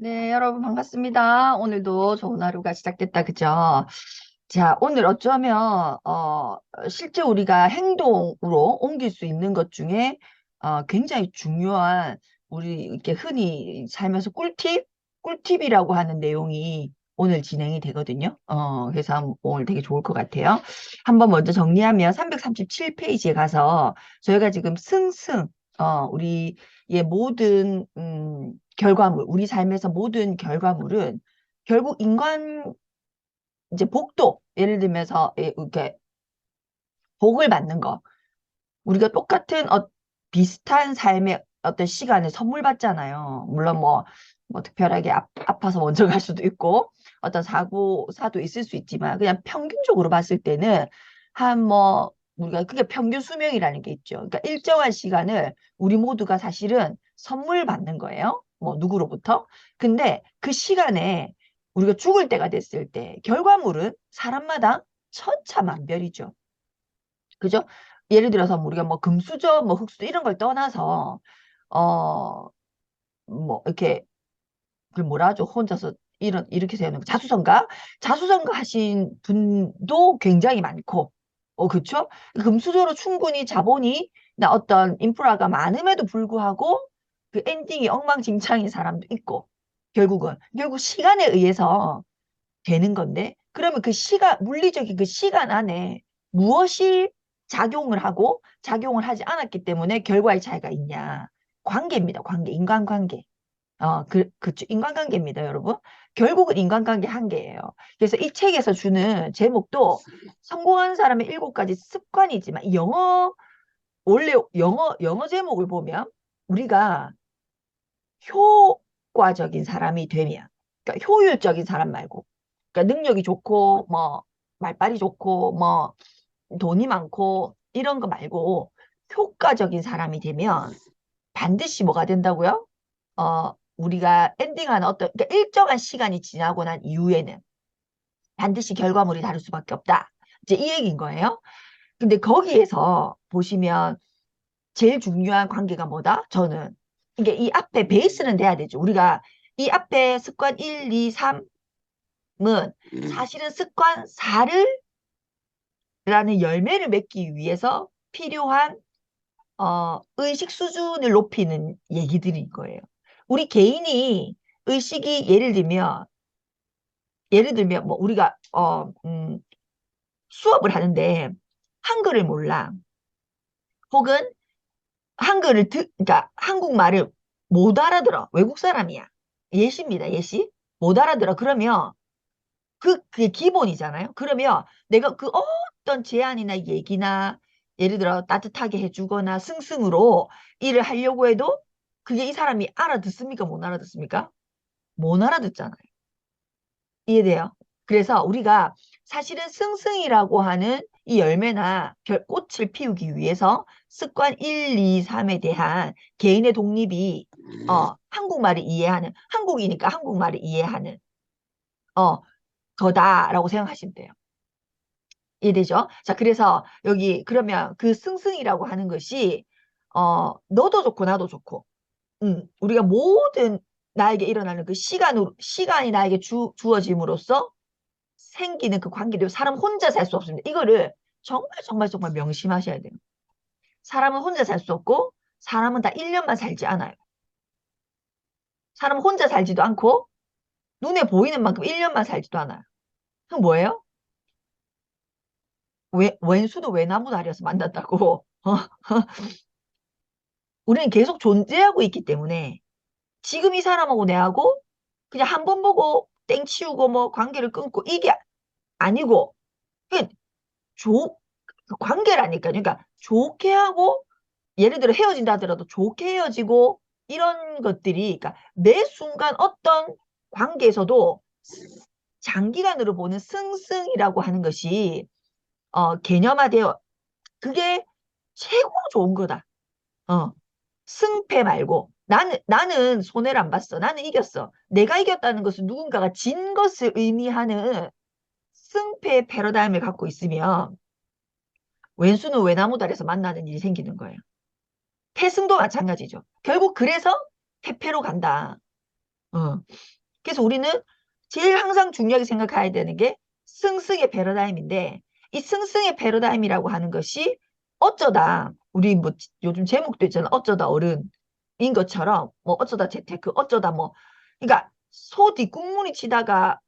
네, 여러분 반갑습니다. 오늘도 좋은 하루가 시작됐다, 그죠? 자, 오늘 어쩌면, 실제 우리가 행동으로 옮길 수 있는 것 중에, 굉장히 중요한, 우리 이렇게 흔히 살면서 꿀팁이라고 하는 내용이 오늘 진행이 되거든요. 그래서 오늘 되게 좋을 것 같아요. 한번 먼저 정리하면 337페이지에 가서 저희가 지금 우리의 모든, 결과물, 우리 삶에서 모든 결과물은 결국 이제 예를 들면서, 이렇게 복을 받는 거. 우리가 똑같은, 비슷한 삶의 어떤 시간을 선물 받잖아요. 물론 뭐 특별하게 아파서 먼저 갈 수도 있고, 어떤 사도 있을 수 있지만, 그냥 평균적으로 봤을 때는, 우리가 그게 평균 수명이라는 게 있죠. 그러니까 일정한 시간을 우리 모두가 사실은 선물 받는 거예요. 뭐, 누구로부터. 근데 그 시간에 우리가 죽을 때가 됐을 때, 결과물은 사람마다 천차만별이죠. 그죠? 예를 들어서 우리가 뭐 금수저, 뭐 흙수저 이런 걸 떠나서 어 뭐 이렇게 그 뭐라 하죠? 혼자서 이렇게 세우는 거. 자수성가 하신 분도 굉장히 많고, 그쵸? 금수저로 충분히 자본이 나 어떤 인프라가 많음에도 불구하고 그 엔딩이 엉망진창인 사람도 있고, 결국 시간에 의해서 되는 건데, 그러면 물리적인 그 시간 안에 무엇이 작용을 하고 작용을 하지 않았기 때문에 결과의 차이가 있냐. 관계입니다. 인간관계. 그쵸. 인간관계입니다, 여러분. 결국은 인간관계 한계예요. 그래서 이 책에서 주는 제목도 성공한 사람의 7가지 습관이지만, 원래 영어 제목을 보면 우리가 효과적인 사람이 되면, 그러니까 효율적인 사람 말고, 그러니까 능력이 좋고, 뭐, 말빨이 좋고, 뭐, 돈이 많고, 이런 거 말고, 효과적인 사람이 되면 반드시 뭐가 된다고요? 우리가 엔딩하는 그러니까 일정한 시간이 지나고 난 이후에는 반드시 결과물이 다를 수밖에 없다. 이제 이 얘기인 거예요. 근데 거기에서 보시면 제일 중요한 관계가 뭐다? 저는 이게 이 앞에 베이스는 돼야 되죠. 우리가 이 앞에 습관 1, 2, 3은 사실은 습관 4를 라는 열매를 맺기 위해서 필요한 의식 수준을 높이는 얘기들인 거예요. 우리 개인이 의식이 예를 들면 뭐 우리가 수업을 하는데 한글을 몰라. 혹은 그러니까 한국말을 못 알아들어. 외국 사람이야. 예시입니다, 예시. 못 알아들어. 그러면 그게 기본이잖아요. 그러면 내가 그 어떤 제안이나 얘기나 예를 들어 따뜻하게 해주거나 승승으로 일을 하려고 해도 그게 이 사람이 알아듣습니까? 못 알아듣습니까? 못 알아듣잖아요. 이해돼요? 그래서 우리가 사실은 승승이라고 하는 이 열매나 꽃을 피우기 위해서 습관 1, 2, 3에 대한 개인의 독립이 한국말을 이해하는, 한국이니까 한국말을 이해하는 어, 거다라고 생각하시면 돼요. 이해되죠? 자, 그래서 여기 그러면 그 승승이라고 하는 것이 너도 좋고 나도 좋고, 우리가 모든 나에게 일어나는 그 시간이 나에게 주어짐으로써 생기는 그 관계들, 사람 혼자 살 수 없습니다. 이거를 정말 정말 정말 명심하셔야 돼요. 사람은 혼자 살 수 없고 사람은 다 1년만 살지 않아요. 사람은 혼자 살지도 않고 눈에 보이는 만큼 1년만 살지도 않아요. 그럼 뭐예요? 왼수도 외나무 다리여서 만났다고. 우리는 계속 존재하고 있기 때문에 지금 이 사람하고 내하고 그냥 한 번 보고 땡 치우고 뭐 관계를 끊고 이게 아니고, 그냥 그 관계라니까요. 그러니까 좋게 하고 예를 들어 헤어진다 하더라도 좋게 헤어지고 이런 것들이, 그러니까 매 순간 어떤 관계에서도 장기간으로 보는 승승이라고 하는 것이 개념화되어, 그게 최고 좋은 거다. 어. 승패 말고 나는 손해를 안 봤어. 나는 이겼어. 내가 이겼다는 것은 누군가가 진 것을 의미하는 승패의 패러다임을 갖고 있으면 왼수는 외나무다리에서 만나는 일이 생기는 거예요. 패승도 마찬가지죠. 결국 그래서 패패로 간다. 어. 그래서 우리는 제일 항상 중요하게 생각해야 되는 게 승승의 패러다임인데 이 승승의 패러다임이라고 하는 것이 어쩌다 우리 뭐 요즘 제목도 있잖아. 어쩌다 어른인 것처럼 뭐 어쩌다 재테크 어쩌다 뭐 그러니까 소 뒷국물이 치다가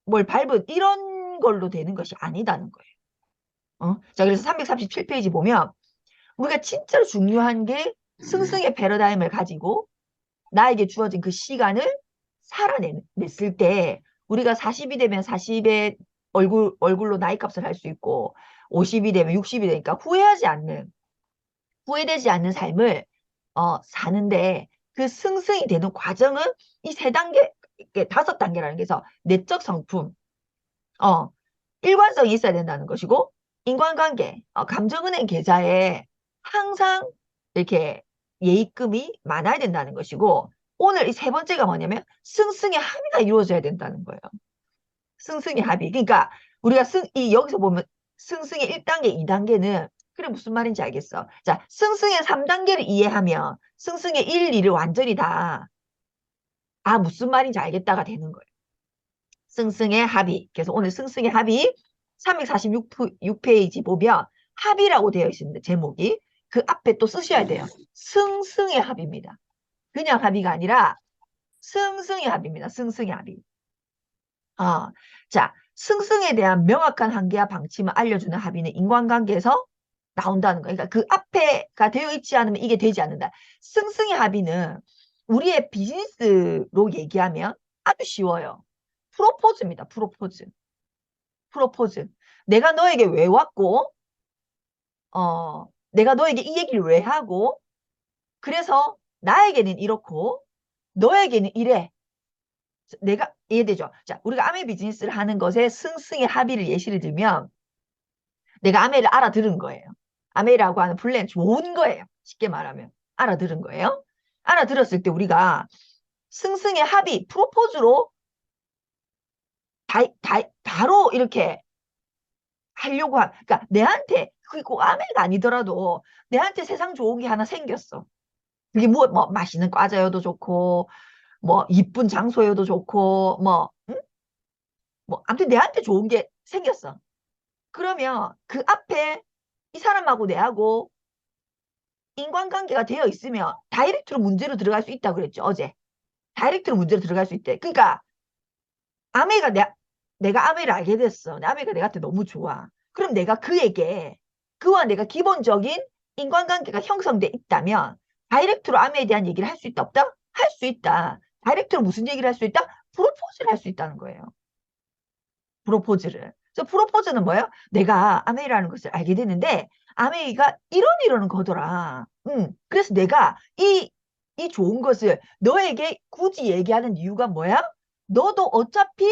뭘 밟은 이런 걸로 되는 것이 아니다는 거예요. 자, 그래서 337페이지 보면 우리가 진짜로 중요한 게 승승의 패러다임을 가지고 나에게 주어진 그 시간을 살아냈을 때 우리가 40이 되면 40의 얼굴로 나이 값을 할 수 있고 50이 되면 60이 되니까 후회되지 않는 삶을 사는데 그 승승이 되는 과정은 이 세 단계, 다섯 단계라는 게서 내적 성품, 어, 일관성이 있어야 된다는 것이고 인간관계, 감정은행 계좌에 항상 이렇게 예입금이 많아야 된다는 것이고 오늘 이 세 번째가 뭐냐면 승승의 합의가 이루어져야 된다는 거예요. 승승의 합의. 그러니까 우리가 여기서 보면 승승의 1단계, 2단계는 그래 무슨 말인지 알겠어. 자, 승승의 3단계를 이해하면 승승의 1, 2를 완전히 무슨 말인지 알겠다가 되는 거예요. 승승의 합의. 그래서 오늘 승승의 합의 346페이지 보면 합의라고 되어 있습니다. 제목이. 그 앞에 또 쓰셔야 돼요. 승승의 합의입니다. 그냥 합의가 아니라 승승의 합의입니다. 승승의 합의. 자, 승승에 대한 명확한 한계와 방침을 알려주는 합의는 인간관계에서 나온다는 거예요. 그러니까 그 앞에가 되어 있지 않으면 이게 되지 않는다. 승승의 합의는 우리의 비즈니스로 얘기하면 아주 쉬워요. 프로포즈입니다. 프로포즈. 프로포즈. 내가 너에게 왜 왔고, 내가 너에게 이 얘기를 왜 하고, 그래서 나에게는 이렇고, 너에게는 이래. 내가 이해되죠? 자, 우리가 아메 비즈니스를 하는 것에 승승의 합의를 예시를 들면 내가 아메를 알아들은 거예요. 아메라고 하는 플랜 좋은 거예요. 쉽게 말하면 알아들은 거예요. 알아들었을 때 우리가 승승의 합의 프로포즈로 바로 이렇게 하려고 그러니까 내한테 그게 꼭 아메가 아니더라도 내한테 세상 좋은 게 하나 생겼어. 그게 뭐 맛있는 과자여도 좋고 뭐 이쁜 장소여도 좋고 뭐 응? 뭐 아무튼 내한테 좋은 게 생겼어. 그러면 그 앞에 이 사람하고 내하고 인간관계가 되어 있으면 다이렉트로 문제로 들어갈 수 있다고 그랬죠, 어제. 다이렉트로 문제로 들어갈 수 있대. 그러니까 아메가 내가 아메를 알게 됐어. 아메가 내한테 너무 좋아. 그럼 내가 그와 내가 기본적인 인간관계가 형성돼 있다면 다이렉트로 아메에 대한 얘기를 할 수 있다 없다? 할 수 있다. 다이렉트로 무슨 얘기를 할 수 있다? 프로포즈를 할 수 있다는 거예요. 프로포즈를. 그래서 프로포즈는 뭐예요? 내가 아메이라는 것을 알게 됐는데 아메이가 이러는 거더라. 그래서 내가 이 좋은 것을 너에게 굳이 얘기하는 이유가 뭐야? 너도 어차피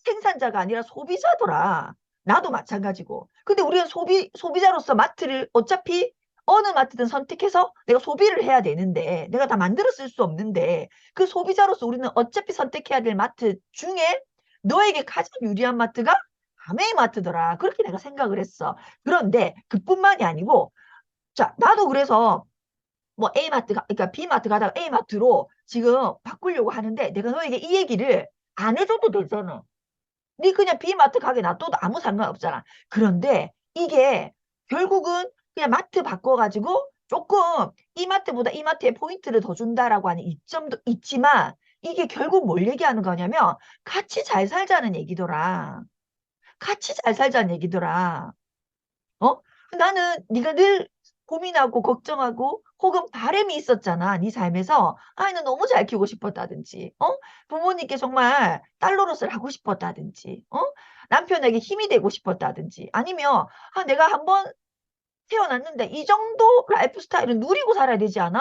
생산자가 아니라 소비자더라. 나도 마찬가지고. 근데 우리는 소비자로서 마트를 어차피 어느 마트든 선택해서 내가 소비를 해야 되는데 내가 다 만들어 쓸 수 없는데 그 소비자로서 우리는 어차피 선택해야 될 마트 중에 너에게 가장 유리한 마트가 아메이 마트더라. 그렇게 내가 생각을 했어. 그런데 그뿐만이 아니고 자, 나도 그래서 뭐 그러니까 B마트 가다가 A마트로 지금 바꾸려고 하는데 내가 너에게 이 얘기를 안 해줘도 되잖아. 네 그냥 B마트 가게 놔둬도 아무 상관없잖아. 그런데 이게 결국은 그냥 마트 바꿔가지고 조금 이 마트보다 이 마트에 포인트를 더 준다라고 하는 이점도 있지만 이게 결국 뭘 얘기하는 거냐면 같이 잘 살자는 얘기더라. 같이 잘 살자는 얘기더라. 어? 나는 네가 늘 고민하고 걱정하고 혹은 바람이 있었잖아. 네 삶에서 아이는 너무 잘 키우고 싶었다든지 부모님께 정말 딸 노릇을 하고 싶었다든지 남편에게 힘이 되고 싶었다든지 아니면 내가 한번 태어났는데 이 정도 라이프 스타일은 누리고 살아야 되지 않아?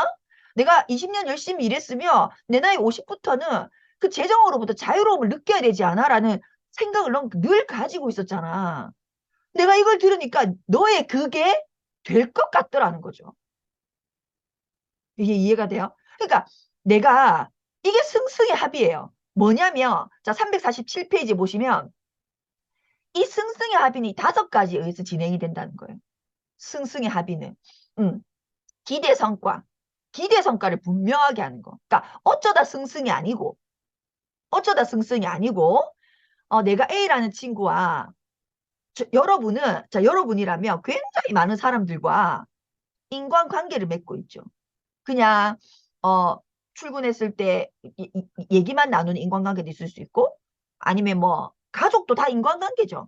내가 20년 열심히 일했으며 내 나이 50부터는 그 재정으로부터 자유로움을 느껴야 되지 않아? 라는 생각을 넌 늘 가지고 있었잖아. 내가 이걸 들으니까 너의 그게 될 것 같더라는 거죠. 이게 이해가 돼요? 그러니까 내가 이게 승승의 합의예요. 뭐냐면 자 347페이지 보시면 이 승승의 합의는 다섯 가지에 의해서 진행이 된다는 거예요. 승승의 합의는 기대 성과를 분명하게 하는 거. 그러니까 어쩌다 승승이 아니고 어쩌다 승승이 아니고 내가 A라는 친구와 여러분은 자 여러분이라면 굉장히 많은 사람들과 인간관계를 맺고 있죠. 그냥 어 출근했을 때 얘기만 나누는 인간관계도 있을 수 있고 아니면 뭐 가족도 다 인간관계죠.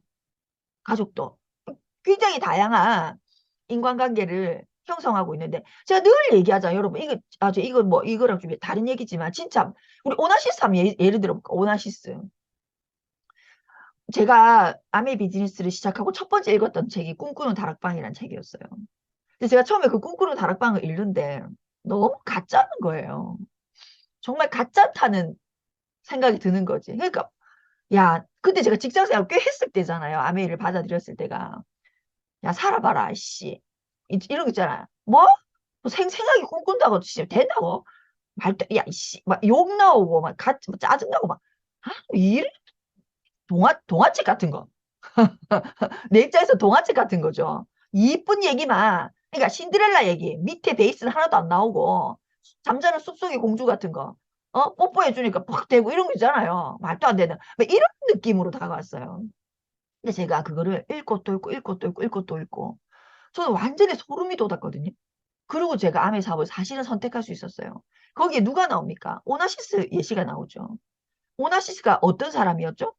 가족도 굉장히 다양한 인간관계를 형성하고 있는데 제가 늘 얘기하자 여러분 이거 뭐 이거랑 좀 다른 얘기지만 진짜 우리 오나시스 하면 예를 들어볼까 오나시스 제가 아메 비즈니스를 시작하고 첫 번째 읽었던 책이 꿈꾸는 다락방이라는 책이었어요. 근데 제가 처음에 그 꿈꾸는 다락방을 읽는데 너무 가짜는 거예요. 정말 가짜다는 생각이 드는 거지. 그러니까 야 그때 제가 직장생활 꽤 했을 때잖아요. 아메이를 받아들였을 때가 야 살아봐라 씨 이런 거 있잖아요. 뭐? 뭐 생각이 꿈꾼다고 진짜 된다고? 말도 야 이씨 막 욕 나오고 막 짜증나고 막 아, 이 동화책 같은 거. 내 입장에서 동화책 같은 거죠. 이쁜 얘기만 그러니까 신데렐라 얘기 밑에 베이스는 하나도 안 나오고 잠자는 숲속의 공주 같은 거 뽀뽀해 주니까 팍 대고 이런 거 있잖아요. 말도 안 되는 뭐 이런 느낌으로 다가왔어요. 근데 제가 그거를 읽고 또 읽고 읽고 또 읽고 읽고 또 읽고 저는 완전히 소름이 돋았거든요. 그리고 제가 암의 사업을 사실은 선택할 수 있었어요. 거기에 누가 나옵니까? 오나시스 예시가 나오죠. 오나시스가 어떤 사람이었죠?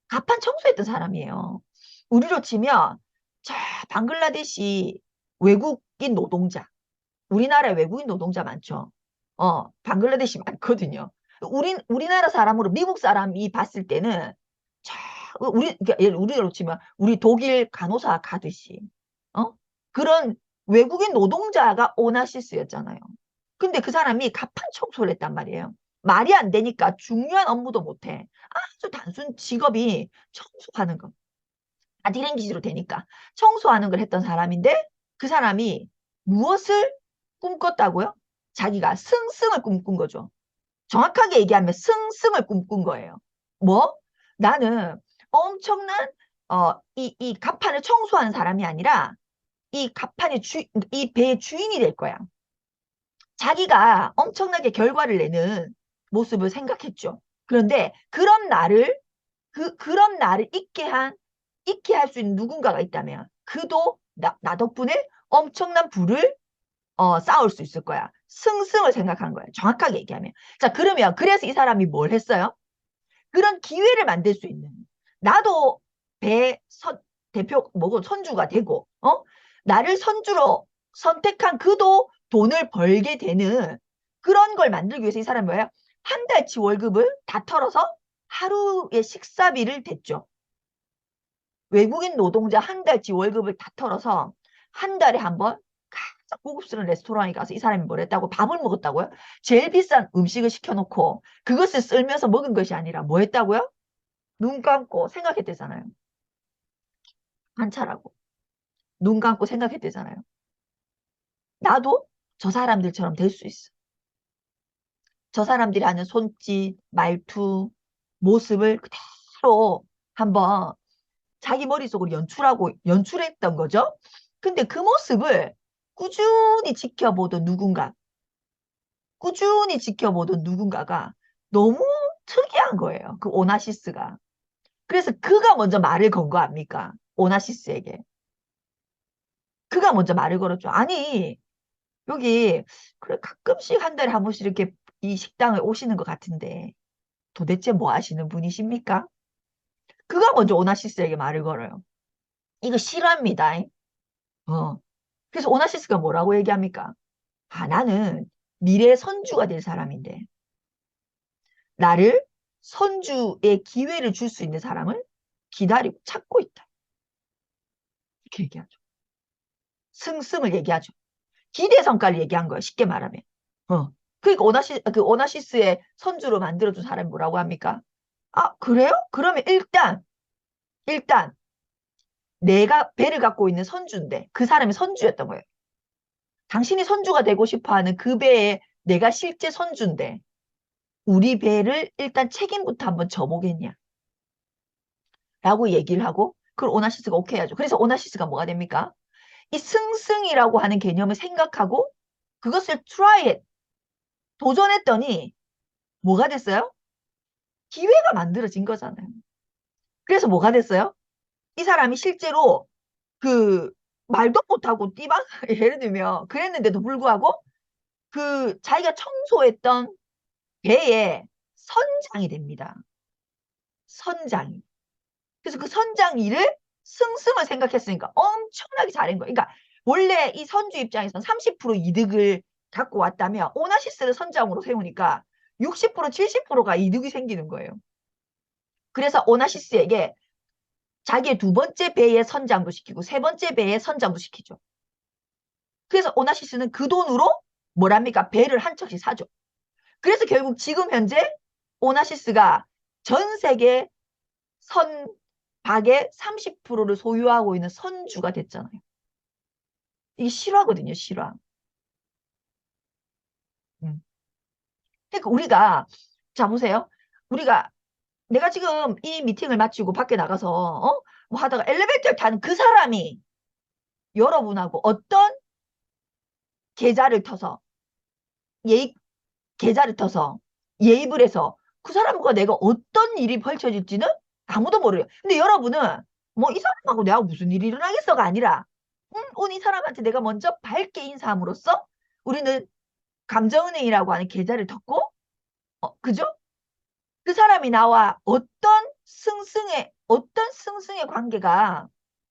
가판 청소했던 사람이에요. 우리로 치면 저 방글라데시 외국인 노동자, 우리나라에 외국인 노동자 많죠. 방글라데시 많거든요. 우리나라 사람으로 미국 사람이 봤을 때는 자, 그러니까 우리로 치면 우리 독일 간호사 가듯이 어? 그런 외국인 노동자가 오나시스였잖아요. 근데 그 사람이 가판 청소를 했단 말이에요. 말이 안 되니까 중요한 업무도 못해. 아주 단순 직업이 청소하는 거. 아디랭 기지로 되니까 청소하는 걸 했던 사람인데 그 사람이 무엇을 꿈꿨다고요? 자기가 승승을 꿈꾼 거죠. 정확하게 얘기하면 승승을 꿈꾼 거예요. 뭐? 나는 엄청난 이 갑판을 청소하는 사람이 아니라 이 배의 주인이 될 거야. 자기가 엄청나게 결과를 내는 모습을 생각했죠. 그런데 그런 나를 있게 할 수 있는 누군가가 있다면 그도 나 덕분에 엄청난 부를 쌓을 수 있을 거야. 승승을 생각한 거야. 정확하게 얘기하면. 자, 그러면 그래서 이 사람이 뭘 했어요? 그런 기회를 만들 수 있는. 나도 배 대표 뭐고 선주가 되고 나를 선주로 선택한 그도 돈을 벌게 되는 그런 걸 만들기 위해서 이 사람이 뭐예요? 한 달치 월급을 다 털어서 하루의 식사비를 댔죠. 외국인 노동자 한 달치 월급을 다 털어서 한 달에 한 번 가장 고급스러운 레스토랑에 가서 이 사람이 뭘 했다고 밥을 먹었다고요? 제일 비싼 음식을 시켜놓고 그것을 쓸면서 먹은 것이 아니라 뭐 했다고요? 눈 감고 생각했대잖아요. 관찰하고 눈 감고 생각했대잖아요. 나도 저 사람들처럼 될 수 있어. 저 사람들이 하는 손짓, 말투, 모습을 그대로 한번 자기 머릿속으로 연출했던 거죠. 근데 그 모습을 꾸준히 지켜보던 누군가가 너무 특이한 거예요. 그 오나시스가. 그래서 그가 먼저 말을 건 거 아닙니까? 오나시스에게. 그가 먼저 말을 걸었죠. 아니, 여기, 그래, 가끔씩 한 달에 한 번씩 이렇게 이 식당에 오시는 것 같은데, 도대체 뭐 하시는 분이십니까? 그가 먼저 오나시스에게 말을 걸어요. 이거 싫어합니다. 어. 그래서 오나시스가 뭐라고 얘기합니까? 아, 나는 미래의 선주가 될 사람인데, 나를 선주의 기회를 줄 수 있는 사람을 기다리고 찾고 있다. 이렇게 얘기하죠. 승승을 얘기하죠. 기대 성과를 얘기한 거예요. 쉽게 말하면. 그러니까 그 오나시스의 선주로 만들어준 사람이 뭐라고 합니까? 아, 그래요? 그러면 일단 내가 배를 갖고 있는 선주인데 그 사람이 선주였던 거예요. 당신이 선주가 되고 싶어하는 그 배에 내가 실제 선주인데 우리 배를 일단 책임부터 한번 져보겠냐? 라고 얘기를 하고 그걸 오나시스가 오케이 하죠. 그래서 오나시스가 뭐가 됩니까? 이 승승이라고 하는 개념을 생각하고 그것을 도전했더니 뭐가 됐어요? 기회가 만들어진 거잖아요. 그래서 뭐가 됐어요? 이 사람이 실제로 그 말도 못하고 띠방 예를 들면 그랬는데도 불구하고 그 자기가 청소했던 배의 선장이 됩니다. 선장이. 그래서 그 선장 일을 승승을 생각했으니까 엄청나게 잘한 거예요. 그러니까 원래 이 선주 입장에서는 30% 이득을 갖고 왔다면 오나시스를 선장으로 세우니까 60% 70%가 이득이 생기는 거예요. 그래서 오나시스에게 자기의 두 번째 배의 선장도 시키고 세 번째 배의 선장도 시키죠. 그래서 오나시스는 그 돈으로 뭐랍니까? 배를 한 척씩 사죠. 그래서 결국 지금 현재 오나시스가 전 세계 선박의 30%를 소유하고 있는 선주가 됐잖아요. 이게 실화거든요, 실화. 음. 그러니까 우리가, 자, 보세요. 우리가, 내가 지금 이 미팅을 마치고 밖에 나가서, 뭐 하다가 엘리베이터를 타는 그 사람이 여러분하고 어떤 계좌를 터서, 예입, 계좌를 터서, 예입을 해서 그 사람과 내가 어떤 일이 펼쳐질지는 아무도 모르요. 근데 여러분은 뭐 이 사람하고 내가 무슨 일이 일어나겠어가 아니라, 오늘 이 사람한테 내가 먼저 밝게 인사함으로써 우리는 감정은행이라고 하는 계좌를 텄고, 그죠? 그 사람이 나와 어떤 승승의 관계가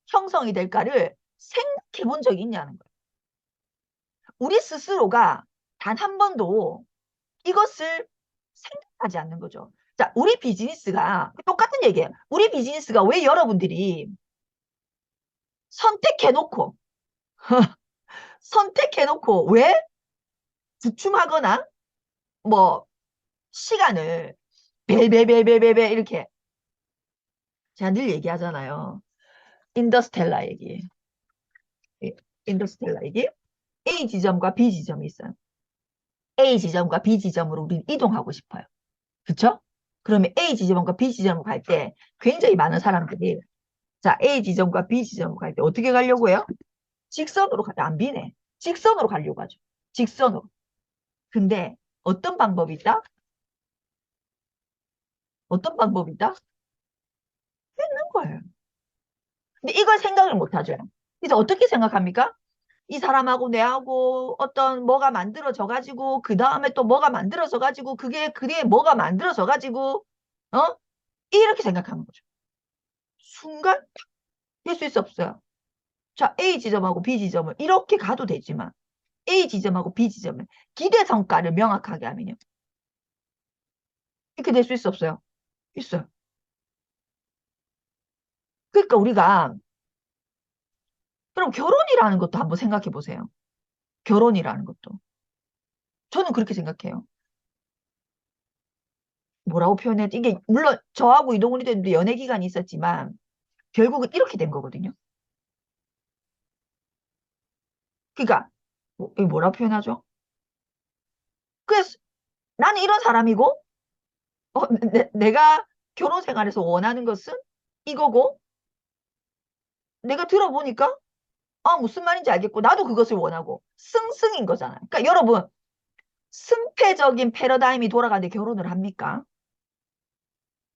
형성이 될까를 생각해 본 적이 있냐는 거예요. 우리 스스로가 단 한 번도 이것을 생각하지 않는 거죠. 자, 우리 비즈니스가 똑같은 얘기예요. 우리 비즈니스가 왜 여러분들이 선택해놓고 선택해놓고 왜 주춤하거나 뭐 시간을 베베베베베베 이렇게 제가 늘 얘기하잖아요. 인더스텔라 얘기. 인더스텔라 얘기. A 지점과 B 지점이 있어요. A 지점과 B 지점으로 우리는 이동하고 싶어요. 그쵸? 그러면 A 지점과 B 지점으로 갈 때 굉장히 많은 사람들이 자, A 지점과 B 지점으로 갈 때 어떻게 가려고 해요? 직선으로 가자. 안 비네. 직선으로 가려고 하죠. 직선으로. 근데 어떤 방법이 있다? 어떤 방법이 있다? 있는 거예요. 근데 이걸 생각을 못 하죠. 그래서 어떻게 생각합니까? 이 사람하고 내하고 어떤 뭐가 만들어져 가지고 그 다음에 또 뭐가 만들어져 가지고 그게 뭐가 만들어져 가지고 어? 이렇게 생각하는 거죠. 순간 될 수 있어 없어요. 자, A 지점하고 B 지점을 이렇게 가도 되지만 A 지점하고 B 지점을 기대 성과를 명확하게 하면요. 이렇게 될 수 있어 없어요? 있어요. 그러니까 우리가 그럼 결혼이라는 것도 한번 생각해 보세요. 결혼이라는 것도. 저는 그렇게 생각해요. 뭐라고 표현해야 지 이게 물론 저하고 이동훈이 됐는데 연애 기간이 있었지만 결국은 이렇게 된 거거든요. 그러니까 이거 뭐라고 표현하죠? 그래서 나는 이런 사람이고 내가 결혼 생활에서 원하는 것은 이거고 내가 들어보니까 무슨 말인지 알겠고 나도 그것을 원하고 승승인 거잖아요. 그러니까 여러분 승패적인 패러다임이 돌아가는데 결혼을 합니까?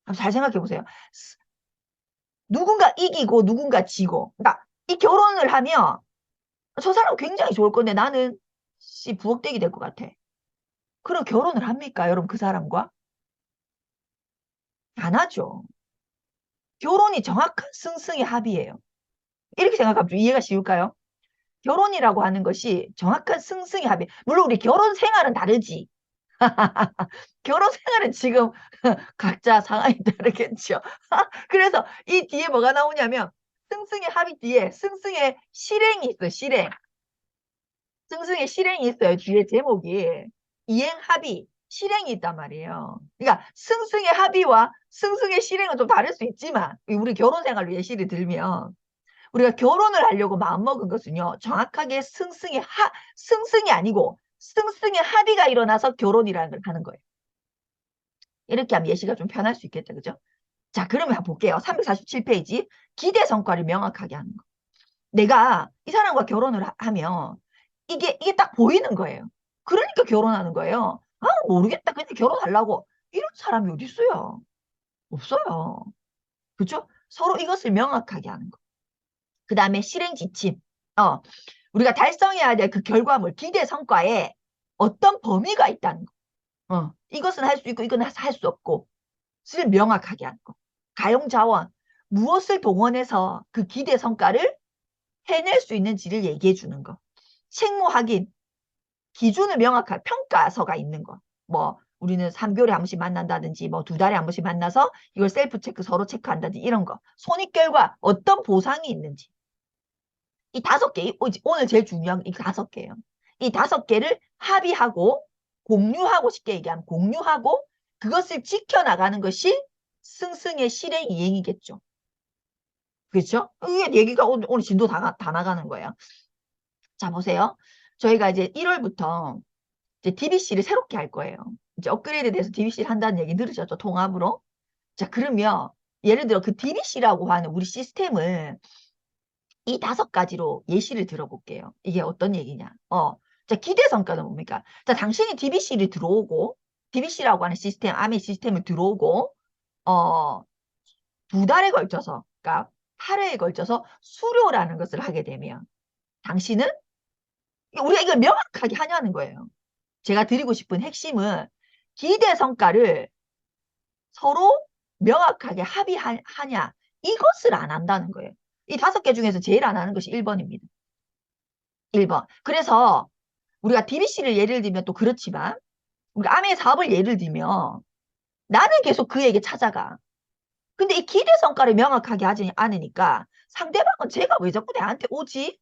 한번 잘 생각해 보세요. 누군가 이기고 누군가 지고 그러니까 이 결혼을 하면 저 사람 굉장히 좋을 건데 나는 부엌대기 될 것 같아. 그럼 결혼을 합니까? 여러분 그 사람과? 안 하죠. 결혼이 정확한 승승의 합의예요. 이렇게 생각하면 좀 이해가 쉬울까요? 결혼이라고 하는 것이 정확한 승승의 합의. 물론 우리 결혼 생활은 다르지. 결혼 생활은 지금 각자 상황이 다르겠죠. 그래서 이 뒤에 뭐가 나오냐면 승승의 합의 뒤에 승승의 실행이 있어요. 실행. 승승의 실행이 있어요. 뒤에 제목이 이행 합의 실행이 있단 말이에요. 그러니까 승승의 합의와 승승의 실행은 좀 다를 수 있지만 우리 결혼 생활로 예시를 들면 우리가 결혼을 하려고 마음먹은 것은요. 정확하게 승승이 아니고 승승의 합의가 일어나서 결혼이라는 걸 하는 거예요. 이렇게 하면 예시가 좀 편할 수 있겠죠. 그죠? 자, 그러면 한번 볼게요. 347페이지. 기대 성과를 명확하게 하는 거. 내가 이 사람과 결혼을 하면 이게 딱 보이는 거예요. 그러니까 결혼하는 거예요. 모르겠다. 근데 결혼하려고. 이런 사람이 어디 있어요? 없어요. 그죠? 서로 이것을 명확하게 하는 거. 그 다음에 실행 지침. 어, 우리가 달성해야 될 그 결과물, 기대 성과에 어떤 범위가 있다는 거. 이것은 할 수 있고, 이건 할 수 없고, 를 명확하게 하는 거. 가용자원, 무엇을 동원해서 그 기대 성과를 해낼 수 있는지를 얘기해 주는 거. 책무 확인, 기준을 명확한 평가서가 있는 거. 뭐 우리는 3개월에 한 번씩 만난다든지 뭐 2달에 한 번씩 만나서 이걸 셀프 체크 서로 체크한다든지 이런 거. 손익 결과 어떤 보상이 있는지. 이 5개, 오늘 제일 중요한 이 5개예요. 이 5개를 합의하고 공유하고 쉽게 얘기하면 공유하고 그것을 지켜나가는 것이 승승의 실행 이행이겠죠. 그렇죠? 이게 얘기가 오늘 진도 다 나가는 거예요. 자, 보세요. 저희가 이제 1월부터 이제 DBC를 새롭게 할 거예요. 이제 업그레이드 돼서 DBC를 한다는 얘기 들으셨죠? 통합으로. 자, 그러면 예를 들어 그 DBC라고 하는 우리 시스템을 이 5가지로 예시를 들어볼게요. 이게 어떤 얘기냐. 자, 기대 성과는 뭡니까? 자, 당신이 DBC를 들어오고, DBC라고 하는 시스템, 아메 시스템을 들어오고, 어, 2달에 걸쳐서, 그러니까 8회에 걸쳐서 수료라는 것을 하게 되면, 당신은, 우리가 이걸 명확하게 하냐는 거예요. 제가 드리고 싶은 핵심은 기대 성과를 서로 명확하게 합의하냐, 이것을 안 한다는 거예요. 이 5개 중에서 제일 안 하는 것이 1번입니다. 1번. 그래서 우리가 DBC를 예를 들면 또 그렇지만 우리가 암의 사업을 예를 들면 나는 계속 그에게 찾아가. 근데 이 기대 성과를 명확하게 하지 않으니까 상대방은 제가 왜 자꾸 내한테 오지?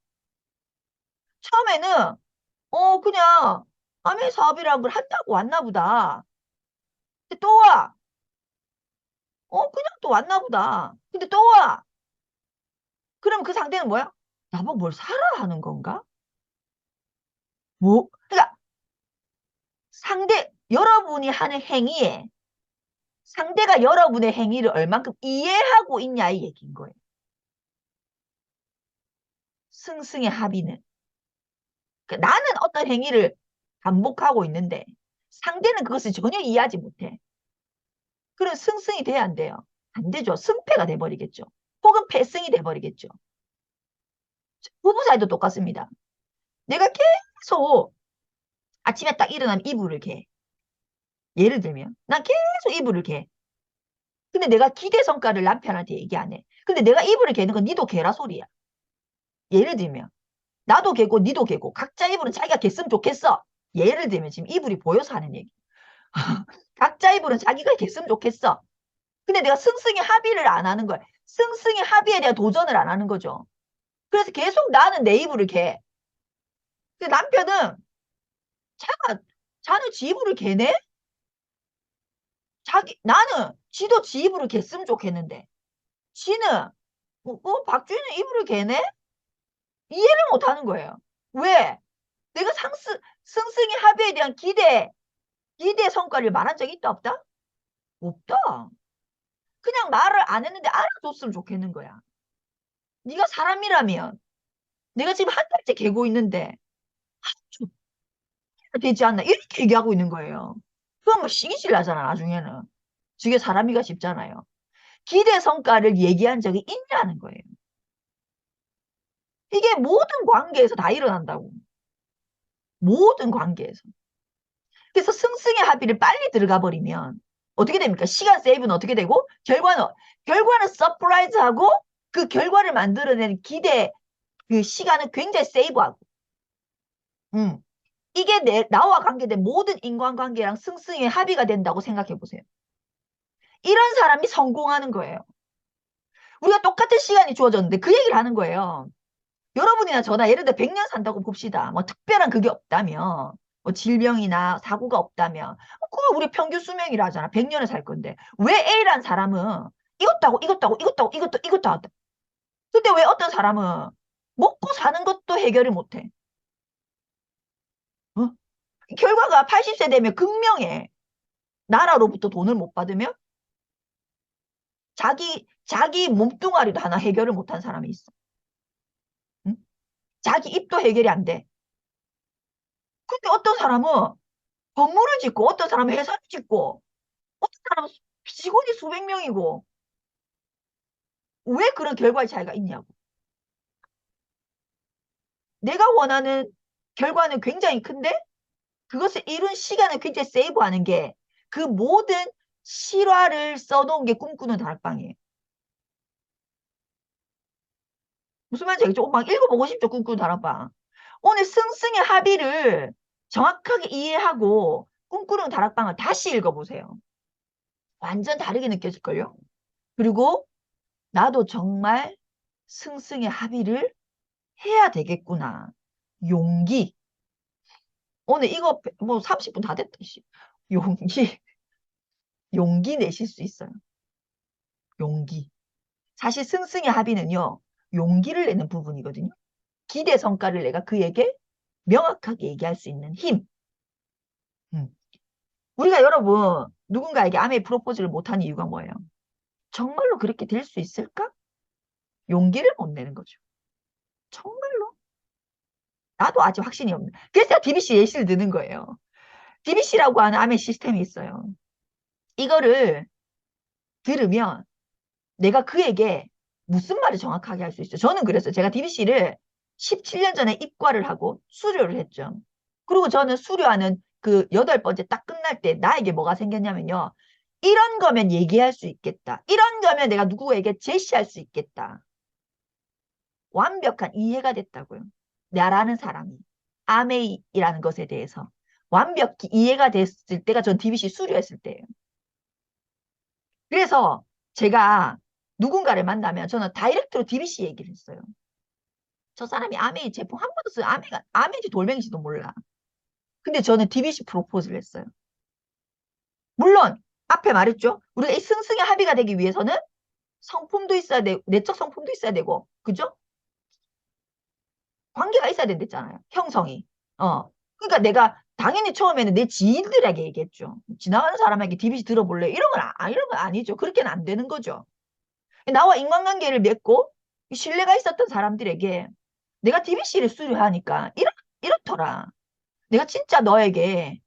처음에는 그냥 암의 사업이라는 걸 한다고 왔나 보다. 근데 또 와. 그냥 또 왔나 보다. 근데 또 와. 그럼 그 상대는 뭐야? 나보고 뭘 사라 하는 건가? 뭐? 그러니까 여러분이 하는 행위에 상대가 여러분의 행위를 얼만큼 이해하고 있냐 이 얘기인 거예요. 승승의 합의는. 그러니까 나는 어떤 행위를 반복하고 있는데 상대는 그것을 전혀 이해하지 못해. 그럼 승승이 돼야 안 돼요? 안 되죠. 승패가 돼버리겠죠. 혹은 패승이 돼버리겠죠. 부부 사이도 똑같습니다. 내가 계속 아침에 딱 일어나면 이불을 개. 예를 들면 난 계속 이불을 개. 근데 내가 기대 성과를 남편한테 얘기 안 해. 근데 내가 이불을 개는 건 니도 개라 소리야. 예를 들면 나도 개고 니도 개고 각자 이불은 자기가 갰으면 좋겠어. 예를 들면 지금 이불이 보여서 하는 얘기. 각자 이불은 자기가 갰으면 좋겠어. 근데 내가 승승의 합의를 안 하는 거야. 승승의 합의에 대한 도전을 안 하는 거죠. 그래서 계속 나는 내 이불을 개. 근데 남편은 자는 지 이불을 개네? 나는 지도 지 이불을 갰으면 좋겠는데 지는 박주희는 이불을 개네? 이해를 못 하는 거예요. 왜? 내가 승승의 합의에 대한 기대 성과를 말한 적이 있다 없다? 없다. 그냥 말을 안 했는데 알아줬으면 좋겠는 거야. 네가 사람이라면 내가 지금 한 달째 개고 있는데 좀 되지 않나 이렇게 얘기하고 있는 거예요. 그럼 뭐 시기질 나잖아 나중에는. 저게 사람이가 싶잖아요. 기대 성과를 얘기한 적이 있냐는 거예요. 이게 모든 관계에서 다 일어난다고. 모든 관계에서. 그래서 승승의 합의를 빨리 들어가 버리면 어떻게 됩니까? 시간 세이브는 어떻게 되고 결과는 서프라이즈하고 그 결과를 만들어내는 기대 그 시간은 굉장히 세이브하고 이게 나와 관계된 모든 인간관계랑 승승의 합의가 된다고 생각해 보세요. 이런 사람이 성공하는 거예요. 우리가 똑같은 시간이 주어졌는데 그 얘기를 하는 거예요. 여러분이나 저나 예를 들어 100년 산다고 봅시다. 뭐 특별한 그게 없다면 뭐 질병이나 사고가 없다면 그걸 우리 평균 수명이라 하잖아. 100년을 살 건데 왜 A란 사람은 이것도 하다. 근데 왜 어떤 사람은 먹고 사는 것도 해결을 못해. 어? 결과가 80세 되면 극명해. 나라로부터 돈을 못 받으면 자기 몸뚱아리도 하나 해결을 못한 사람이 있어. 응? 자기 입도 해결이 안 돼. 근데 어떤 사람은 건물을 짓고 어떤 사람은 회사를 짓고 어떤 사람은 직원이 수백 명이고 왜 그런 결과의 차이가 있냐고. 내가 원하는 결과는 굉장히 큰데 그것을 이룬 시간을 굉장히 세이브하는 게 그 모든 실화를 써놓은 게 꿈꾸는 다락방이에요. 무슨 말인지 알겠죠? 막 읽어보고 싶죠, 꿈꾸는 다락방. 오늘 승승의 합의를 정확하게 이해하고 꿈꾸는 다락방을 다시 읽어보세요. 완전 다르게 느껴질걸요? 그리고 나도 정말 승승의 합의를 해야 되겠구나. 용기. 오늘 이거 뭐 30분 다 됐다, 씨. 용기. 용기 내실 수 있어요. 용기. 사실 승승의 합의는요, 용기를 내는 부분이거든요. 기대 성과를 내가 그에게 명확하게 얘기할 수 있는 힘. 음. 우리가 여러분, 누군가에게 아메 프로포즈를 못한 이유가 뭐예요? 정말로 그렇게 될 수 있을까? 용기를 못 내는 거죠. 정말로? 나도 아직 확신이 없네. 그래서 DBC 예시를 드는 거예요. DBC라고 하는 아메 시스템이 있어요. 이거를 들으면 내가 그에게 무슨 말을 정확하게 할 수 있어요. 저는 그랬어요. 제가 DBC를 17년 전에 입과를 하고 수료를 했죠. 그리고 저는 수료하는 그 8번째 딱 끝날 때 나에게 뭐가 생겼냐면요. 이런 거면 얘기할 수 있겠다. 이런 거면 내가 누구에게 제시할 수 있겠다. 완벽한 이해가 됐다고요. 나라는 사람이. 아메이라는 것에 대해서 완벽히 이해가 됐을 때가 전 DBC 수료했을 때예요. 그래서 제가 누군가를 만나면 저는 다이렉트로 DBC 얘기를 했어요. 저 사람이 아메이 제품 한 번도 써요. 아메인지 돌멩이인지도 몰라. 근데 저는 DBC 프로포즈를 했어요. 물론 앞에 말했죠. 우리가 이 승승의 합의가 되기 위해서는 성품도 있어야 되고 내적 성품도 있어야 되고 그죠? 관계가 있어야 된댔잖아요. 형성이. 그러니까 내가 당연히 처음에는 내 지인들에게 얘기했죠. 지나가는 사람에게 DBC 들어볼래? 이런 건 아니죠. 그렇게는 안 되는 거죠. 나와 인간관계를 맺고 신뢰가 있었던 사람들에게 내가 DBC를 수료하니까 이렇더라. 내가 진짜 너에게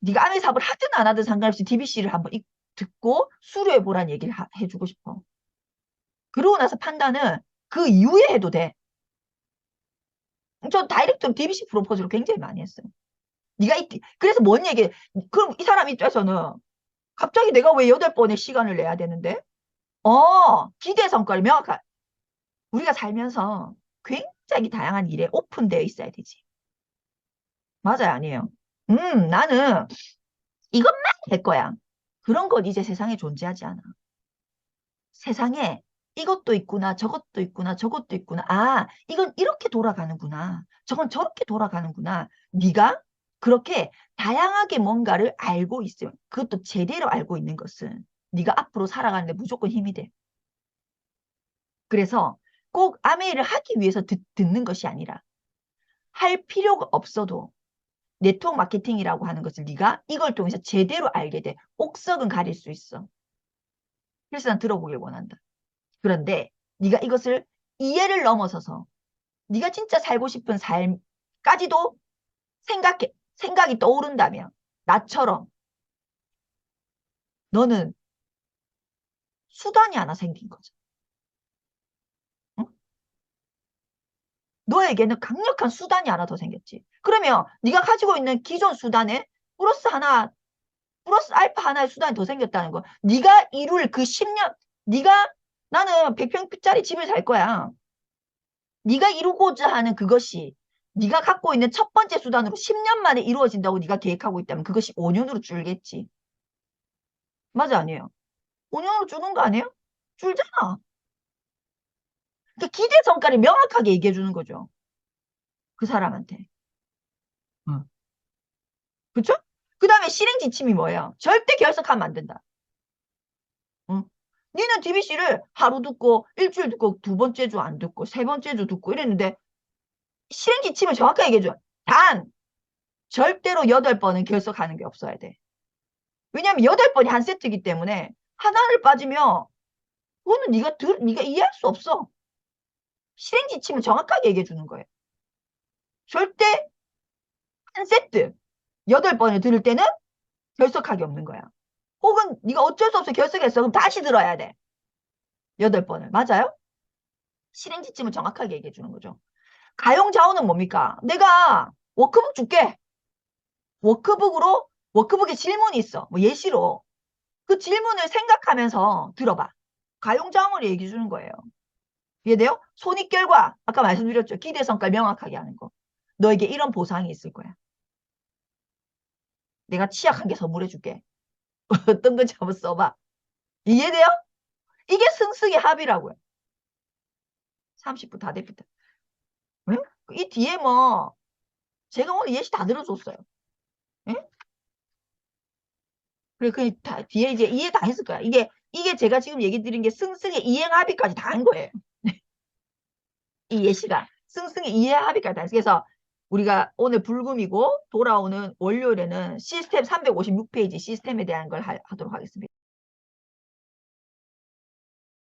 네가 아내 사업을 하든 안 하든 상관없이 DBC를 한번 듣고 수료해보라는 얘기를 해주고 싶어. 그러고 나서 판단은 그 이후에 해도 돼. 저 다이렉트로 DBC 프로포즈를 굉장히 많이 했어요. 네가 그래서 뭔 얘기? 그럼 이 사람 입장에서는 갑자기 내가 왜 8번의 시간을 내야 되는데? 기대 성과를 명확한. 우리가 살면서 굉장히 다양한 일에 오픈되어 있어야 되지. 맞아요, 아니에요? 나는 이것만 될 거야. 그런 건 이제 세상에 존재하지 않아. 세상에 이것도 있구나, 저것도 있구나, 저것도 있구나. 아, 이건 이렇게 돌아가는구나. 저건 저렇게 돌아가는구나. 네가 그렇게 다양하게 뭔가를 알고 있으면 그것도 제대로 알고 있는 것은 네가 앞으로 살아가는데 무조건 힘이 돼. 그래서 꼭 아메이를 하기 위해서 듣는 것이 아니라 할 필요가 없어도 네트워크 마케팅이라고 하는 것을 네가 이걸 통해서 제대로 알게 돼. 옥석은 가릴 수 있어. 그래서 난 들어보길 원한다. 그런데 네가 이것을 이해를 넘어서서 네가 진짜 살고 싶은 삶까지도 생각이 떠오른다면 나처럼 너는 수단이 하나 생긴 거죠. 응? 너에게는 강력한 수단이 하나 더 생겼지. 그러면 네가 가지고 있는 기존 수단에 플러스 알파 하나의 수단이 더 생겼다는 거. 네가 이룰 그 10년, 나는 100평짜리 집을 살 거야. 네가 이루고자 하는 그것이 네가 갖고 있는 첫 번째 수단으로 10년 만에 이루어진다고 네가 계획하고 있다면 그것이 5년으로 줄겠지. 맞아, 아니에요? 5년으로 줄는 거 아니에요? 줄잖아. 그 기대 성과를 명확하게 얘기해 주는 거죠. 그 사람한테. 어. 그쵸? 그 다음에 실행 지침이 뭐예요? 절대 결석하면 안 된다. 응? 니는 DBC를 하루 듣고 일주일 듣고 두 번째 주 안 듣고 세 번째 주 듣고 이랬는데 실행 지침을 정확하게 얘기해 줘. 단 절대로 8번은 결석하는 게 없어야 돼. 왜냐하면 8번이 한 세트이기 때문에 하나를 빠지면 그거는 네가 이해할 수 없어. 실행 지침을 정확하게 얘기해 주는 거예요. 절대 한 세트 8번을 들을 때는 결석하기 없는 거야. 혹은 네가 어쩔 수 없어 결석했어. 그럼 다시 들어야 돼. 8번을. 맞아요? 실행 지침을 정확하게 얘기해 주는 거죠. 가용 자원은 뭡니까? 내가 워크북 줄게. 워크북에 질문이 있어. 뭐 예시로. 그 질문을 생각하면서 들어봐. 가용 자원을 얘기해 주는 거예요. 이해돼요? 손익결과, 아까 말씀드렸죠. 기대성과 명확하게 하는 거. 너에게 이런 보상이 있을 거야. 내가 치약 한 개 선물해 줄게. 어떤 건지 한번 써봐. 이해돼요? 이게 승승의 합이라고요. 30분 다 됩니다. 응? 이 뒤에 뭐 제가 오늘 예시 다 들어줬어요. 응? 그래, 뒤에 이제 이해 다 했을 거야. 이게 제가 지금 얘기 드린 게 승승의 이행 합의까지 다 한 거예요. 이 예시가 승승의 이해 합의까지 다 했어요. 그래서 우리가 오늘 불금이고 돌아오는 월요일에는 시스템 356페이지 시스템에 대한 걸 하도록 하겠습니다.